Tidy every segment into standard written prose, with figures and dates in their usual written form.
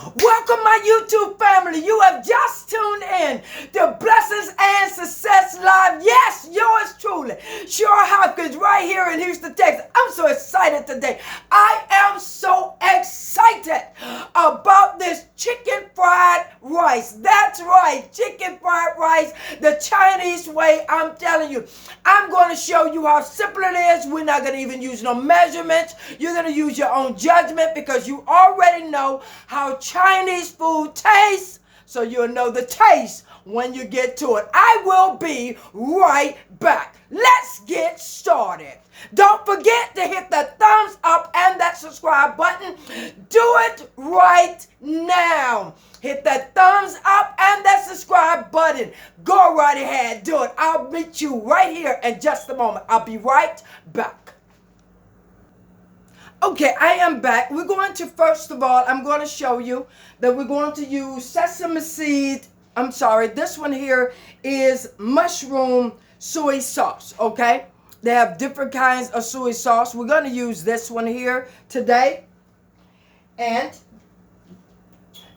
Welcome, my YouTube family. You have just tuned in to Blessings and Success Live. Yes, yours truly, Sure Hopkins, right here in Houston, Texas. I'm so excited today. I am so excited about this chicken fried rice. That's right, chicken fried rice, the Chinese way. I'm telling you, I'm going to show you how simple it is. We're not going to even use no measurements. You're going to use your own judgment because you already know how Chinese food tastes, so you'll know the taste when you get to it. I will be right back. Let's get started. Don't forget to hit that thumbs up and that subscribe button. Do it right now. Hit that thumbs up and that subscribe button. Go right ahead. Do it. I'll meet you right here in just a moment. I'll be right back. Okay, I am back. We're going to, first of all, I'm going to show you that we're going to use sesame seed. I'm sorry, this one here is mushroom soy sauce, okay? They have different kinds of soy sauce. We're going to use this one here today. And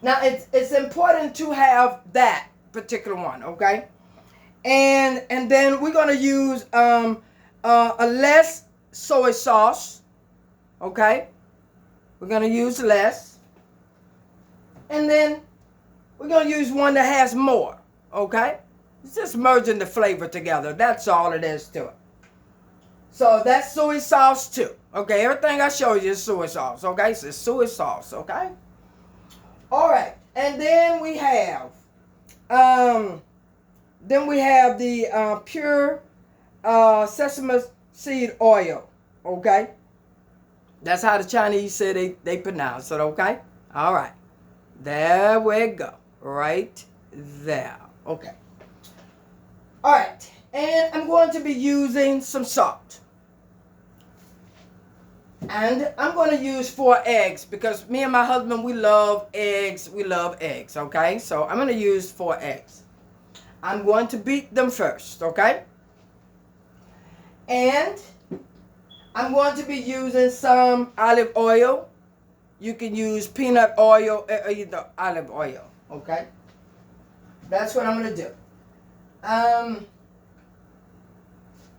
now it's important to have that particular one, okay? And then we're going to use a less soy sauce. Okay, we're going to use less. And then we're going to use one that has more. Okay, it's just merging the flavor together. That's all it is to it. So that's soy sauce too. Okay, everything I show you is soy sauce. Okay, so it's soy sauce. Okay. All right, and then we have the pure sesame seed oil. Okay. That's how the Chinese say they pronounce it, okay? All right. There we go. Right there. Okay. All right. And I'm going to be using some salt. And I'm going to use 4 eggs because me and my husband, we love eggs. We love eggs, okay? So I'm going to use 4 eggs. I'm going to beat them first, okay? And I'm going to be using some olive oil. You can use peanut oil or either olive oil, okay? That's what I'm going to do.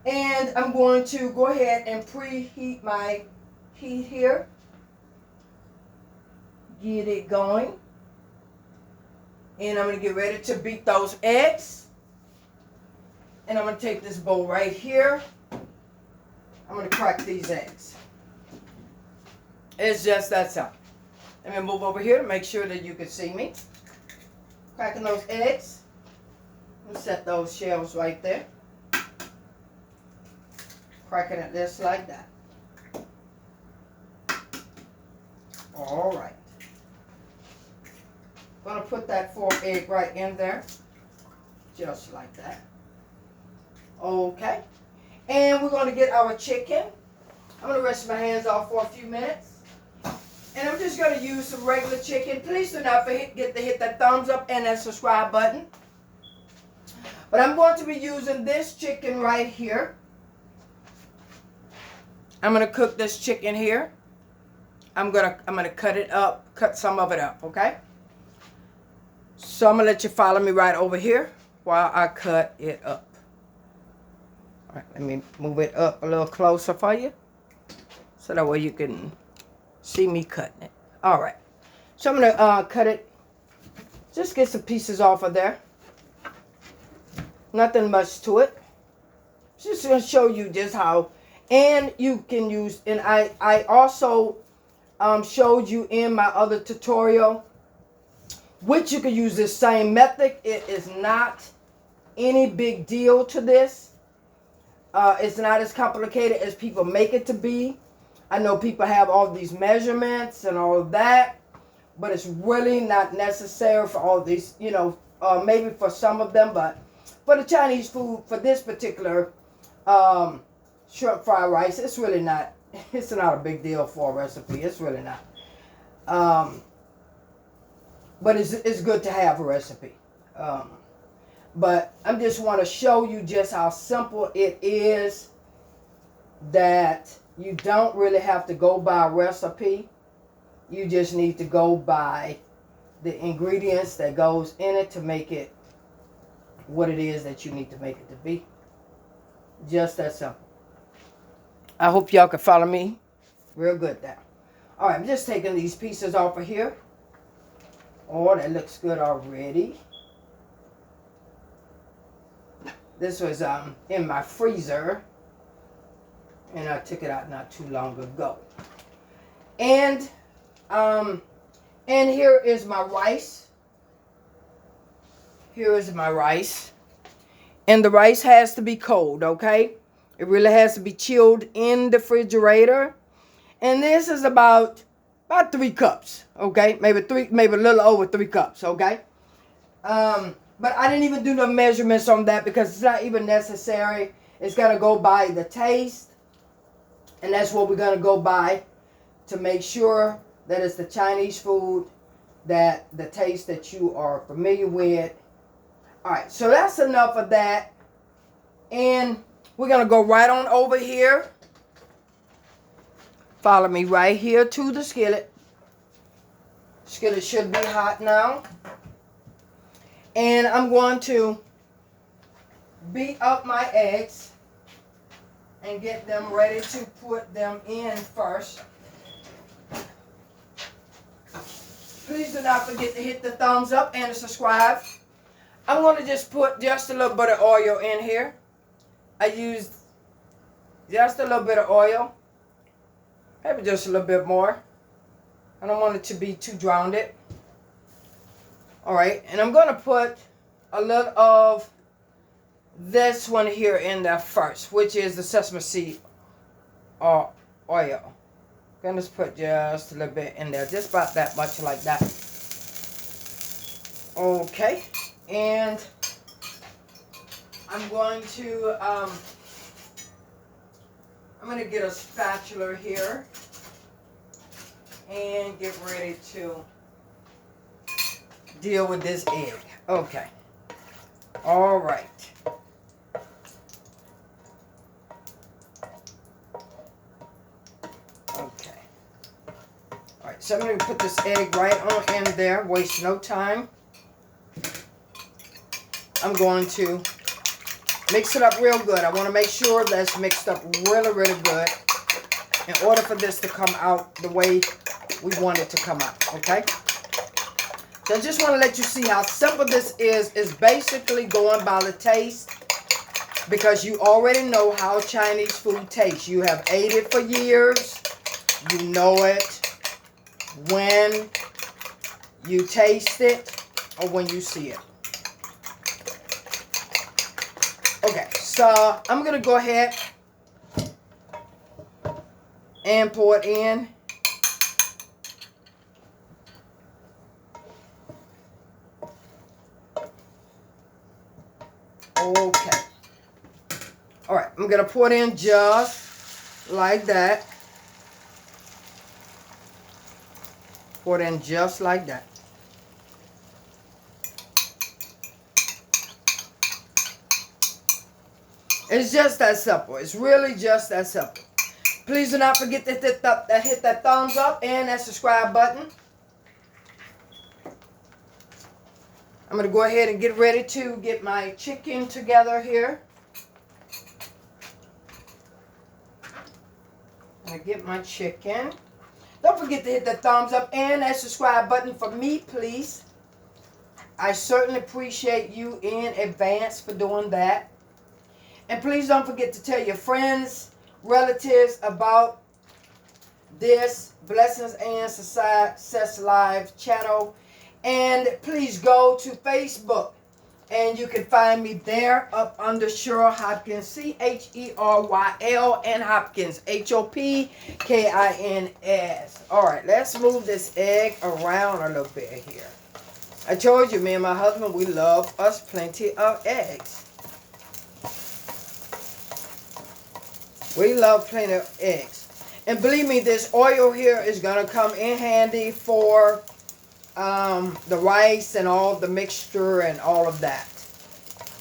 And I'm going to go ahead and preheat my heat here. Get it going. And I'm going to get ready to beat those eggs. And I'm going to take this bowl right here. I'm going to crack these eggs. It's just that simple. Let me move over here to make sure that you can see me. Cracking those eggs. I'm going to set those shells right there. Cracking it just like that. All right. I'm going to put that 4th egg right in there. Just like that. Okay. And we're going to get our chicken. I'm going to rest my hands off for a few minutes. And I'm just going to use some regular chicken. Please do not forget to hit that thumbs up and that subscribe button. But I'm going to be using this chicken right here. I'm going to cook this chicken here. I'm going to cut it up, cut some of it up, okay? So I'm going to let you follow me right over here while I cut it up. All right, let me move it up a little closer for you so that way you can see me cutting it. All right, so I'm going to cut it, just get some pieces off of there. Nothing much to it. Just going to show you just how, and you can use, and I also showed you in my other tutorial, which you can use this same method. It is not any big deal to this. It's not as complicated as people make it to be. I know people have all these measurements and all of that, but it's really not necessary for all these, you know, maybe for some of them, but for the Chinese food, for this particular shrimp fried rice, it's really not, it's not a big deal for a recipe. It's really not. But it's good to have a recipe. But I just want to show you just how simple it is, that you don't really have to go by a recipe. You just need to go by the ingredients that goes in it to make it what it is that you need to make it to be. Just that simple. I hope y'all can follow me real good now. All right, I'm just taking these pieces off of here. Oh, that looks good already. This was in my freezer, and I took it out not too long ago. And here is my rice. Here is my rice. And the rice has to be cold, okay? It really has to be chilled in the refrigerator. And this is about 3 cups, okay? Maybe a little over 3 cups, okay? But I didn't even do the measurements on that because it's not even necessary. It's got to go by the taste. And that's what we're going to go by to make sure that it's the Chinese food, that the taste that you are familiar with. All right, so that's enough of that. And we're going to go right on over here. Follow me right here to the skillet. Skillet should be hot now. And I'm going to beat up my eggs and get them ready to put them in first. Please do not forget to hit the thumbs up and subscribe. I'm going to just put just a little bit of oil in here. I used just a little bit of oil. Maybe just a little bit more. I don't want it to be too drowned. Alright, and I'm going to put a little of this one here in there first, which is the sesame seed oil. I'm going to put just a little bit in there, just about that much, like that. Okay, and I'm going to get a spatula here and get ready to deal with this egg. Okay. All right. Okay. All right. So I'm going to put this egg right on in there. Waste no time. I'm going to mix it up real good. I want to make sure that's mixed up really, really good in order for this to come out the way we want it to come out. Okay. So I just want to let you see how simple this is. It's basically going by the taste because you already know how Chinese food tastes. You have ate it for years. You know it when you taste it or when you see it. Okay, so I'm going to go ahead and pour it in. Okay. All right, I'm going to pour it in just like that. Pour it in just like that. It's just that simple. It's really just that simple. Please do not forget to hit that thumbs up and that subscribe button. I'm going to go ahead and get ready to get my chicken together here. I'm going to get my chicken. Don't forget to hit that thumbs up and that subscribe button for me, please. I certainly appreciate you in advance for doing that. And please don't forget to tell your friends, relatives about this Blessings and Success Live channel. And please go to Facebook. And you can find me there up under Cheryl Hopkins. CHERYL and Hopkins. HOPKINS. Alright, let's move this egg around a little bit here. I told you, me and my husband, we love us plenty of eggs. We love plenty of eggs. And believe me, this oil here is going to come in handy for the rice and all the mixture and all of that.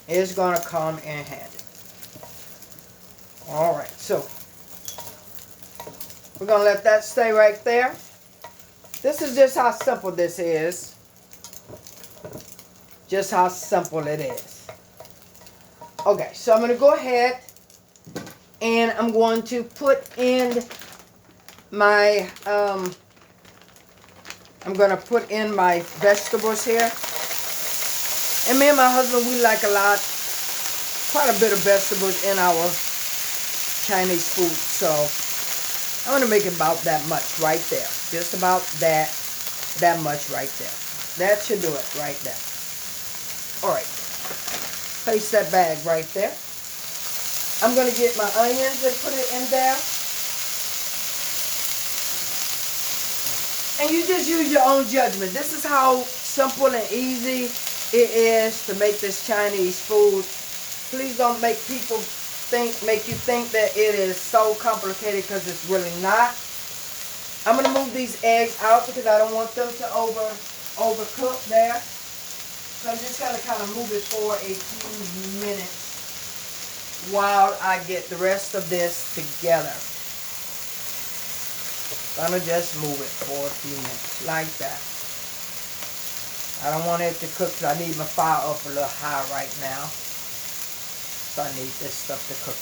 It's going to come in handy. Alright, so we're going to let that stay right there. This is just how simple this is. Just how simple it is. Okay, so I'm going to go ahead and I'm going to put in my, I'm going to put in my vegetables here. And me and my husband, we like quite a bit of vegetables in our Chinese food. So I'm going to make about that much right there. Just about that much right there. That should do it right there. All right. Place that bag right there. I'm going to get my onions and put it in there. And you just use your own judgment. This is how simple and easy it is to make this Chinese food. Please don't make you think that it is so complicated, because it's really not. I'm going to move these eggs out because I don't want them to overcook there. So I'm just going to kind of move it for a few minutes while I get the rest of this together. I'm going to just move it for a few minutes like that. I don't want it to cook, because I need my fire up a little high right now. So I need this stuff to cook.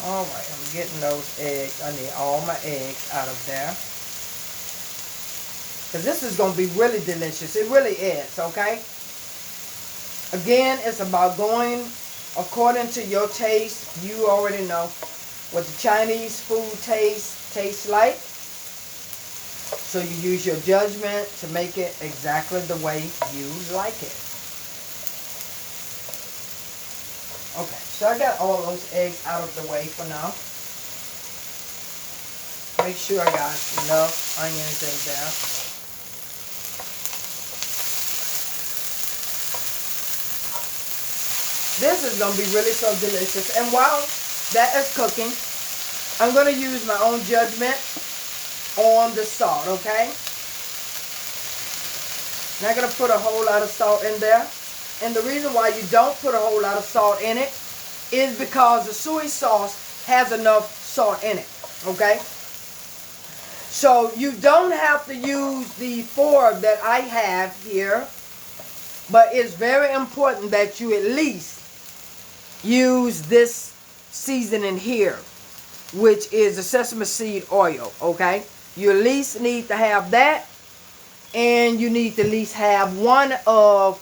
Alright, I'm getting those eggs. I need all my eggs out of there. Because this is going to be really delicious. It really is, okay? Again, it's about going according to your taste. You already know what the Chinese food tastes like. So you use your judgment to make it exactly the way you like it. Okay, so I got all those eggs out of the way for now. Make sure I got enough onions in there. This is going to be really so delicious. And while that is cooking, I'm going to use my own judgment on the salt, okay? Not going to put a whole lot of salt in there. And the reason why you don't put a whole lot of salt in it is because the soy sauce has enough salt in it, okay? So you don't have to use the 4 that I have here, but it's very important that you at least use this seasoning here, which is the sesame seed oil, okay? You at least need to have that, and you need to at least have one of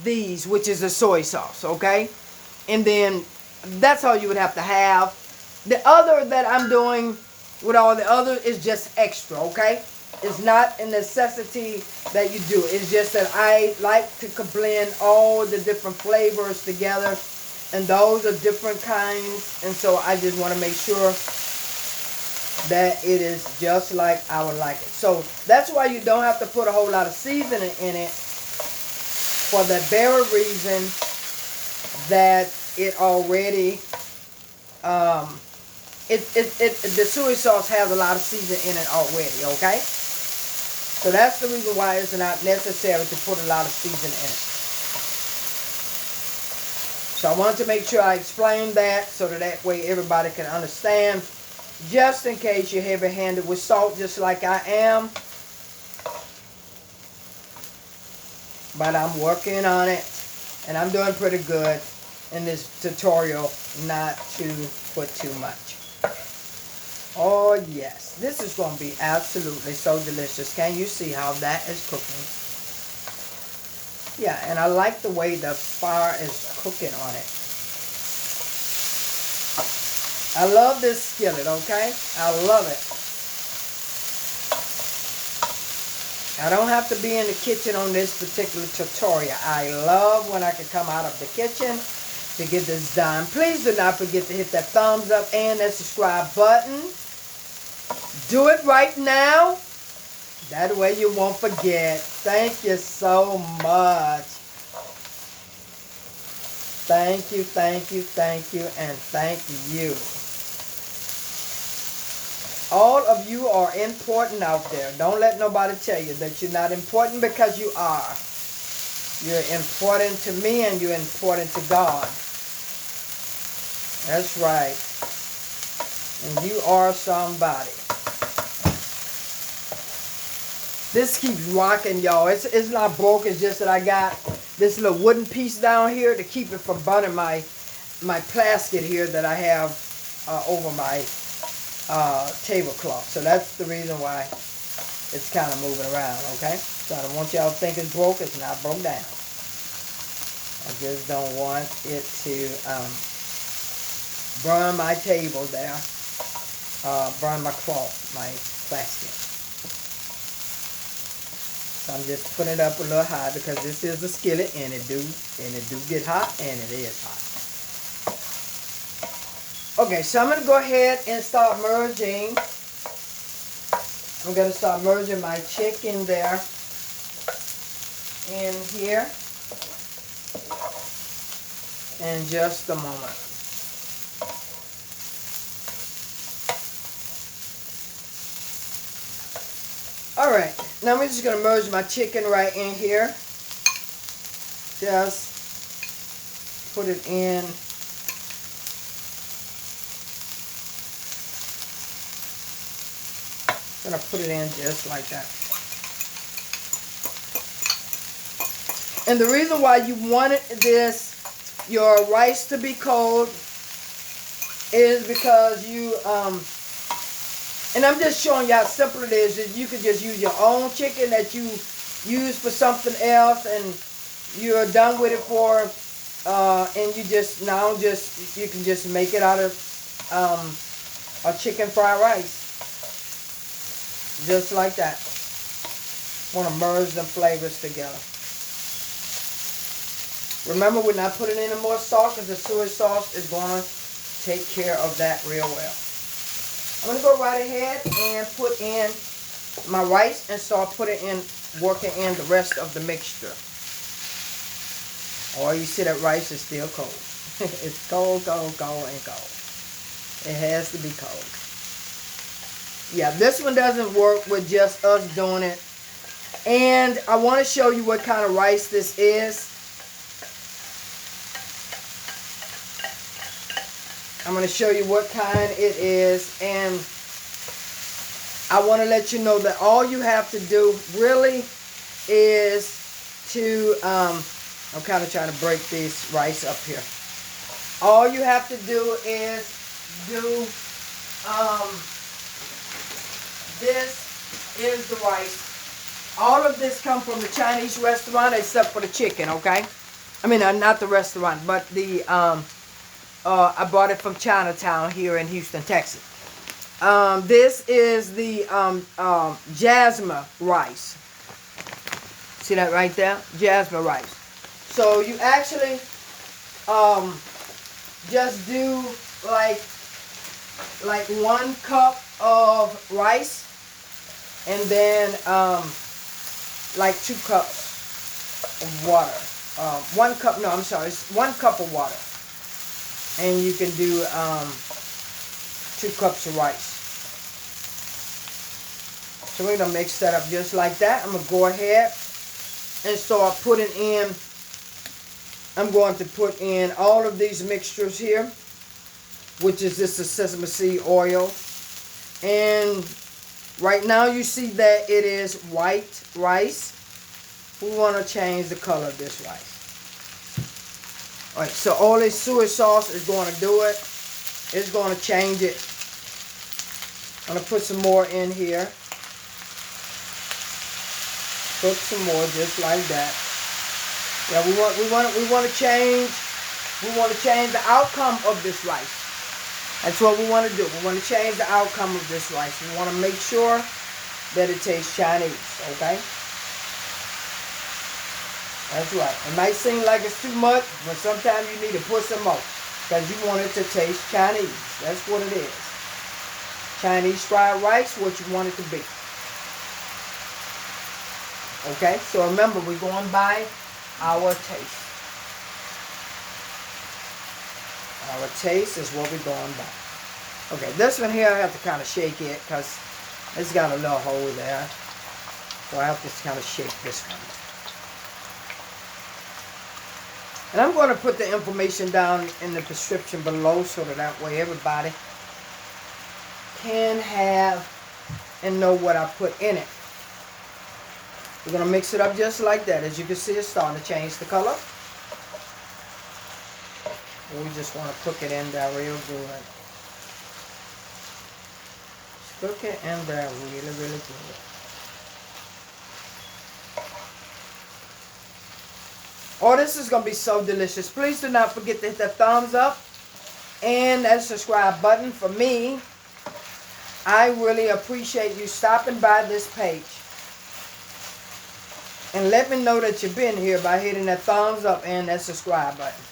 these, which is the soy sauce, okay? And then that's all you would have to have. The other that I'm doing with all the other is just extra, okay? It's not a necessity that you do. It's just that I like to blend all the different flavors together, and those are different kinds, and so I just want to make sure that it is just like I would like it. So that's why you don't have to put a whole lot of seasoning in it, for the very reason that it already, the soy sauce has a lot of seasoning in it already, okay? So that's the reason why it's not necessary to put a lot of seasoning in it. So I wanted to make sure I explained that so that way everybody can understand, just in case you're heavy-handed with salt just like I am. But I'm working on it, and I'm doing pretty good in this tutorial not to put too much. Oh yes, this is going to be absolutely so delicious. Can you see how that is cooking? Yeah, and I like the way the fire is cooking on it. I love this skillet, okay? I love it. I don't have to be in the kitchen on this particular tutorial. I love when I can come out of the kitchen to get this done. Please do not forget to hit that thumbs up and that subscribe button. Do it right now. That way you won't forget. Thank you so much. Thank you, thank you, thank you, and thank you. All of you are important out there. Don't let nobody tell you that you're not important, because you are. You're important to me, and you're important to God. That's right. And you are somebody. This keeps rocking, y'all. It's not broke. It's just that I got this little wooden piece down here to keep it from burning my plasket here that I have over my tablecloth. So that's the reason why it's kind of moving around, okay? So I don't want y'all to think it's broke. It's not broke down. I just don't want it to burn my table there, burn my cloth, my plastic. So I'm just putting it up a little high because this is a skillet and it do get hot, and it is hot. Okay, so I'm going to go ahead and start merging. I'm going to start merging my chicken there in here in just a moment. Alright, now I'm just going to merge my chicken right in here. Just put it in. I'm going to put it in just like that. And the reason why you wanted your rice to be cold is because you, and I'm just showing you how simple it is. That you could just use your own chicken that you use for something else, and you're done with it for, and you just you can just make it out of a chicken fried rice, just like that. Want to merge them flavors together. Remember, we're not putting in any more salt because the soy sauce is going to take care of that real well. I'm going to go right ahead and put in my rice and start working in the rest of the mixture. Oh, you see that rice is still cold. It's cold, cold, cold, and cold. It has to be cold. Yeah, this one doesn't work with just us doing it. And I want to show you what kind of rice this is. I'm going to show you what kind it is, and I want to let you know that all you have to do really is to, I'm kind of trying to break this rice up here. All you have to do is do, this is the rice. All of this comes from the Chinese restaurant except for the chicken, okay? I mean, not the restaurant, but the, I bought it from Chinatown here in Houston, Texas. This is the jasmine rice. See that right there? Jasmine rice. So you actually just do like 1 cup of rice, and then like 2 cups of water. 1 cup, no, I'm sorry, it's 1 cup of water. And you can do 2 cups of rice. So we're going to mix that up just like that. I'm going to go ahead and start putting in, I'm going to put in all of these mixtures here, which is just the sesame seed oil. And right now you see that it is white rice. We want to change the color of this rice. Alright, so all this soy sauce is going to do it. It's going to change it. I'm going to put some more in here. Put some more just like that. Yeah, we want to change the outcome of this rice. That's what we want to do. We want to change the outcome of this rice. We want to make sure that it tastes Chinese, okay? That's right. It might seem like it's too much, but sometimes you need to put some more because you want it to taste Chinese. That's what it is. Chinese fried rice, what you want it to be. Okay, so remember, we're going by our taste. Our taste is what we're going by. Okay, this one here I have to kind of shake it because it's got a little hole there. So I have to kind of shake this one. And I'm going to put the information down in the description below so that way everybody can have and know what I put in it. We're going to mix it up just like that. As you can see, it's starting to change the color. We just want to cook it in there real good. Just cook it in there really, really good. Oh, this is going to be so delicious. Please do not forget to hit that thumbs up and that subscribe button. For me, I really appreciate you stopping by this page. And let me know that you've been here by hitting that thumbs up and that subscribe button.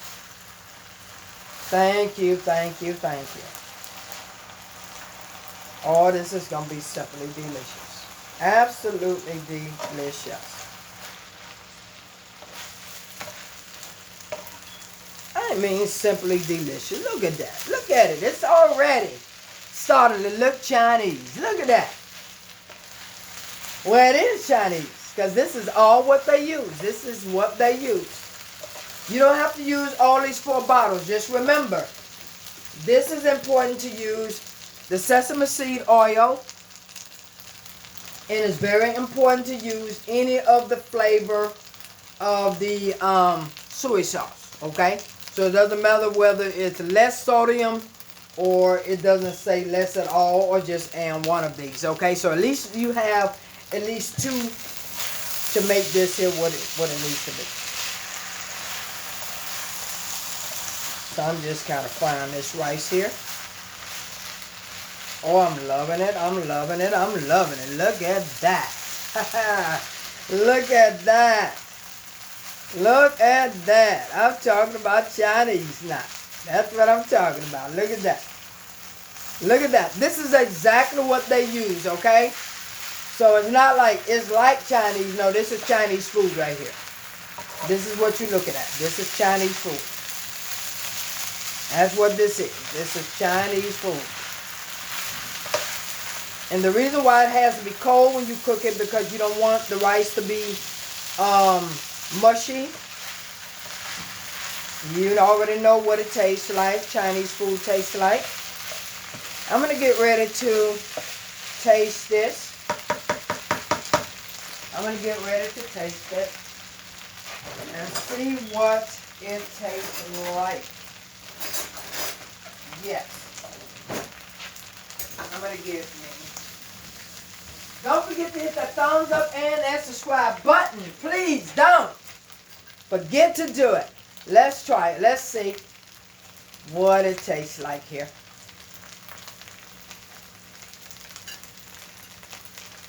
Thank you, thank you, thank you. Oh, this is going to be simply delicious. Absolutely delicious. I mean, simply delicious. Look at that. Look at it. It's already starting to look Chinese. Look at that. Well, it is Chinese because this is all what they use. This is what they use. You don't have to use all these 4 bottles. Just remember, this is important to use the sesame seed oil. And it's very important to use any of the flavor of the soy sauce. Okay? So it doesn't matter whether it's less sodium or it doesn't say less at all or just add one of these. Okay? So at least you have at least 2 to make this here what it needs to be. So I'm just kind of frying this rice here. Oh, I'm loving it. I'm loving it. I'm loving it. Look at that. Look at that. Look at that. I'm talking about Chinese now. That's what I'm talking about. Look at that. Look at that. This is exactly what they use, okay? So it's not like, it's like Chinese. No, this is Chinese food right here. This is what you're looking at. This is Chinese food. That's what this is. This is Chinese food. And the reason why it has to be cold when you cook it, because you don't want the rice to be mushy. You already know what it tastes like. Chinese food tastes like. I'm going to get ready to taste this. I'm going to get ready to taste it and see what it tastes like. Yes. I'm going to give me. Don't forget to hit that thumbs up and that subscribe button. Please don't forget to do it. Let's try it. Let's see what it tastes like here.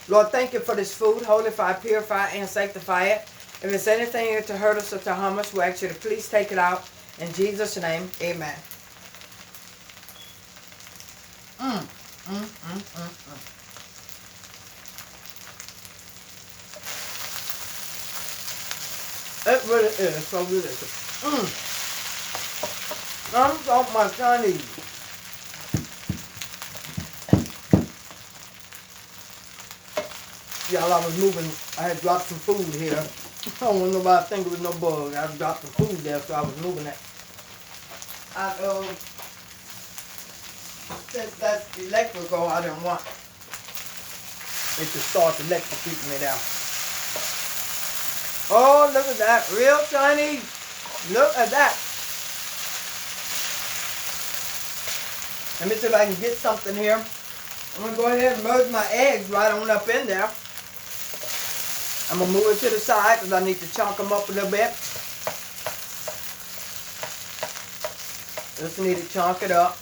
Lord, thank you for this food. Holify, purify, and sanctify it. If it's anything to hurt us or to harm us, we ask you to please take it out. In Jesus' name, amen. It really is so delicious. I'm talking about Chinese. Y'all, I was moving. I had dropped some food here. I don't want nobody to think it was no bug. I dropped some food there, so I was moving it. Since that's electrical, I didn't want it to start electrocuting me down. Oh, look at that. Real Chinese. Look at that. Let me see if I can get something here. I'm going to go ahead and merge my eggs right on up in there. I'm going to move it to the side because I need to chunk them up a little bit. Just need to chunk it up.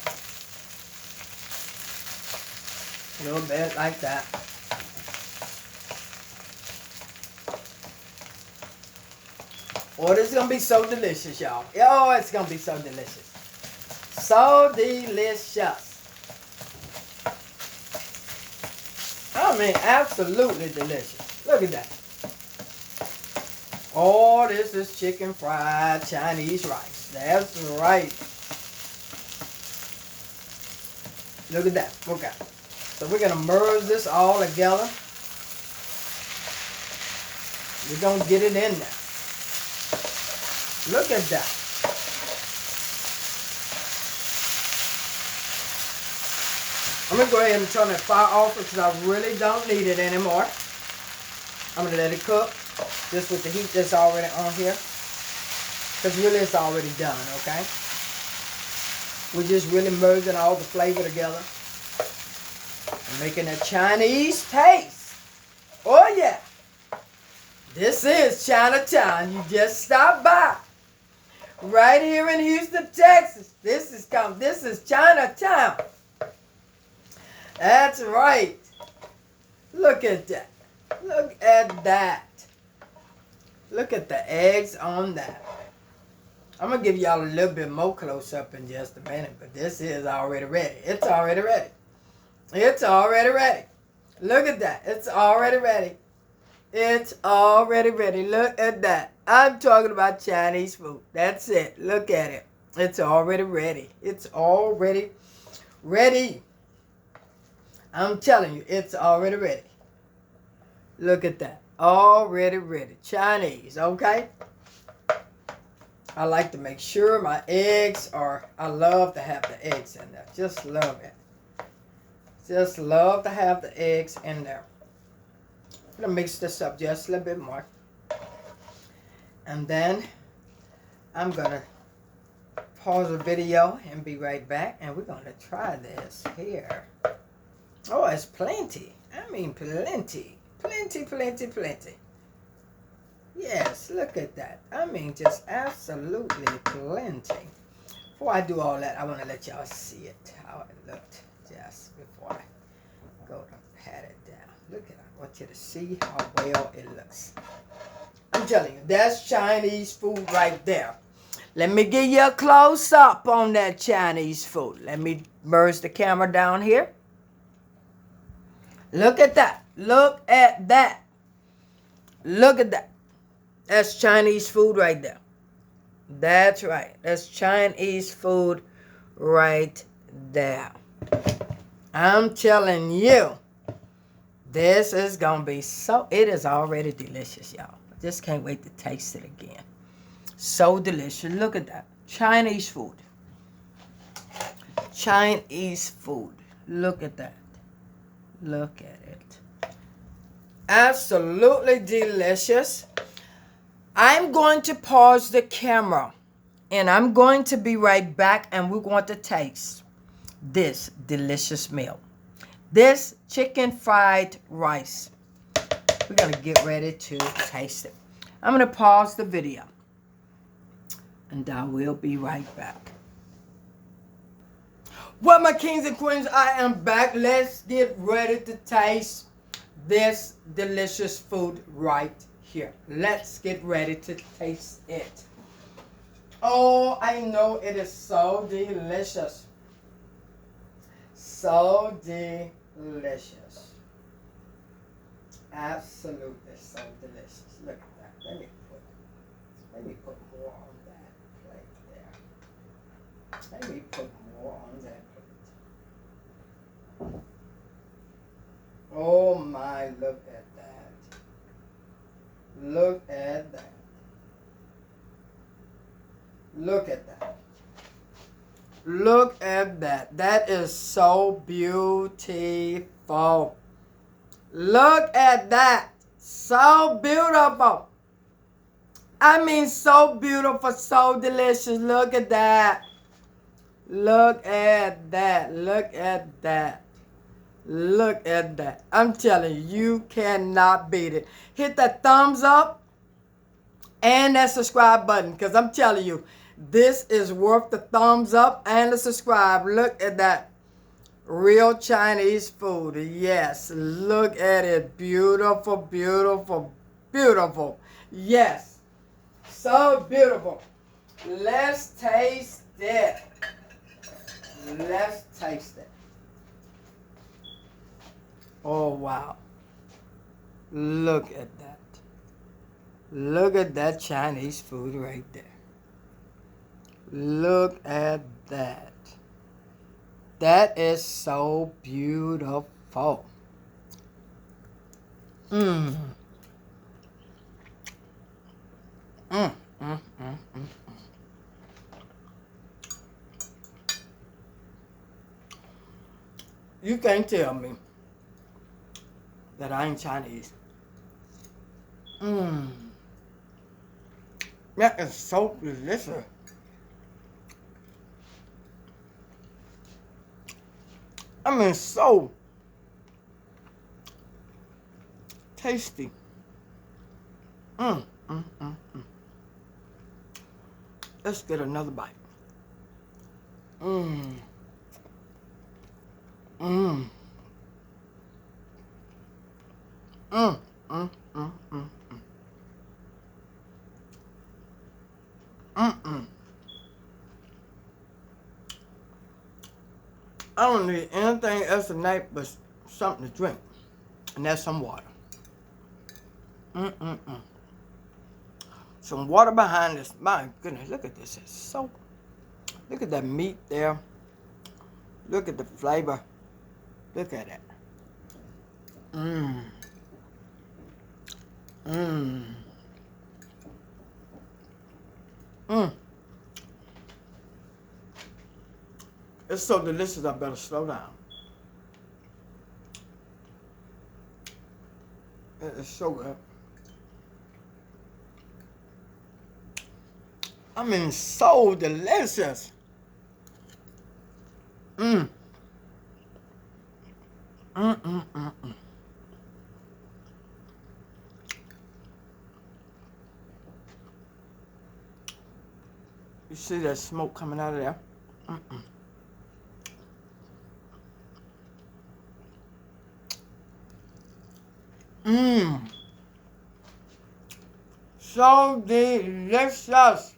A little bit like that. Oh, this is going to be so delicious, y'all. Oh, it's going to be so delicious. So delicious. I mean, absolutely delicious. Look at that. Oh, this is chicken fried Chinese rice. That's right. Look at that. Okay. So we're going to merge this all together. We're going to get it in there. Look at that. I'm going to go ahead and turn that fire off because I really don't need it anymore. I'm going to let it cook just with the heat that's already on here. Because really it's already done, okay? We're just really merging all the flavor together. And making a Chinese taste. Oh yeah. This is Chinatown. You just stop by. Right here in Houston, Texas. This is Chinatown. That's right. Look at that. Look at that. Look at the eggs on that. I'm going to give y'all a little bit more close up in just a minute, but this is already ready. It's already ready. It's already ready. Look at that. It's already ready. It's already ready. Look at that. I'm talking about Chinese food. That's it. Look at it. It's already ready. It's already ready. I'm telling you, it's already ready. Look at that. Already ready. Chinese, okay? I like to make sure my eggs are, I love to have the eggs in there. Just love it. Just love to have the eggs in there. I'm going to mix this up just a little bit more. And then I'm going to pause the video and be right back. And we're going to try this here. Oh, it's plenty. I mean plenty. Plenty, plenty, plenty. Yes, look at that. I mean just absolutely plenty. Before I do all that, I want to let y'all see it, how it looked just before I go to pat it down. Look at it. I want you to see how well it looks. I'm telling you, that's Chinese food right there. Let me give you a close-up on that Chinese food. Let me merge the camera down here. Look at that. Look at that. Look at that. That's Chinese food right there. That's right. That's Chinese food right there. I'm telling you, this is going to be it is already delicious, y'all. I just can't wait to taste it again. So delicious. Look at that. Chinese food. Chinese food. Look at that. Look at it. Absolutely delicious. I'm going to pause the camera and I'm going to be right back and we're going to taste this delicious meal. This chicken fried rice. We're going to get ready to taste it. I'm going to pause the video and I will be right back. Well, my kings and queens, I am back. Let's get ready to taste this delicious food right here. Let's get ready to taste it. Oh, I know it is so delicious. So delicious. Absolutely so delicious. Look at that. Let me put more on that plate there. Let me put more on that plate. Oh my, look at that. Look at that. Look at that. Look at that. That is so beautiful. Look at that. So beautiful. I mean, so beautiful, so delicious. Look at that. Look at that. Look at that. Look at that. I'm telling you, you cannot beat it. Hit that thumbs up and that subscribe button, because I'm telling you, this is worth the thumbs up and the subscribe. Look at that. Real Chinese food. Yes. Look at it. Beautiful, beautiful, beautiful. Yes. So beautiful. Let's taste it. Let's taste it. Oh, wow. Look at that. Look at that Chinese food right there. Look at that. That is so beautiful. Mmm. Mmm. Mmm. Mmm. Mmm. You can't tell me that I ain't Chinese. Mmm. That is so delicious. I mean, so tasty. Mmm. Mm, mm, mm. Let's get another bite. Mmm. Mmm. Mmm. Mm, mm, mm, mm. Mm-mm. I don't need anything else tonight but something to drink. And that's some water. Mm-mm-mm. Some water behind this. My goodness, look at this. It's so... Look at that meat there. Look at the flavor. Look at it. Mmm. Mmm. Mmm. It's so delicious, I better slow down. It is so good. I mean, so delicious. Mmm. Mm-mm-mm-mm. You see that smoke coming out of there? Mm-mm. Mmm. So delicious.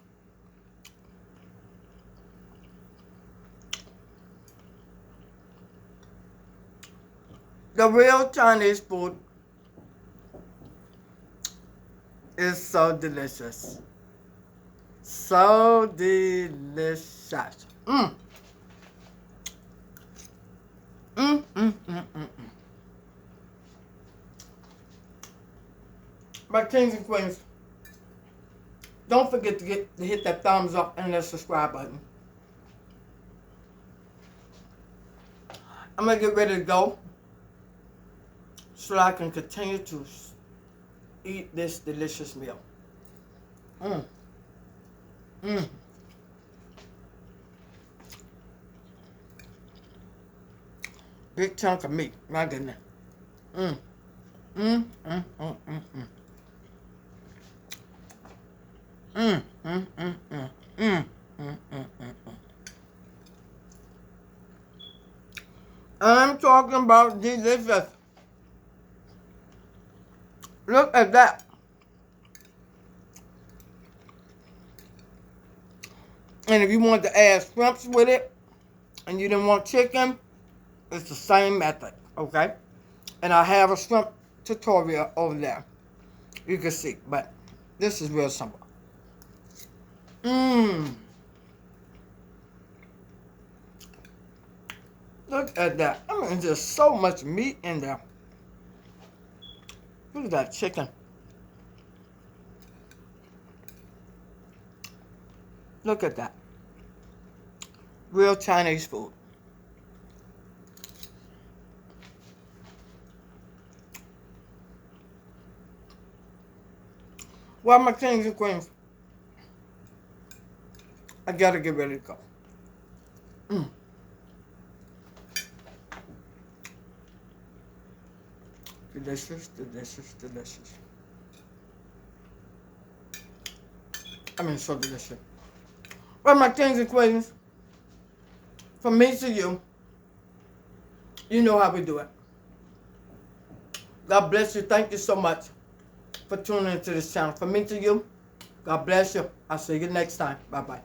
The real Chinese food is so delicious. So delicious. Mmm. Mm, mm, mm, mm, mm. My kings and queens, don't forget to hit that thumbs up and that subscribe button. I'm gonna get ready to go so I can continue to eat this delicious meal. Mmm. Mmm. Big chunk of meat. My goodness. Mmm. Mmm. Mmm. Mmm. Mmm. Mmm. Mm, mm, mm, mm, mm, mm, mm, mm. I'm talking about delicious. Look at that. And if you want to add shrimps with it, and you didn't want chicken, it's the same method, okay? And I have a shrimp tutorial over there. You can see, but this is real simple. Mmm. Look at that. I mean, there's so much meat in there. Look at that chicken. Look at that. Real Chinese food. Well, my kings and queens, I gotta get ready to go. Mmm. Delicious, delicious, delicious. I mean, so delicious. Well, my kings and queens, from me to you, you know how we do it. God bless you. Thank you so much for tuning into this channel. From me to you, God bless you. I'll see you next time. Bye-bye.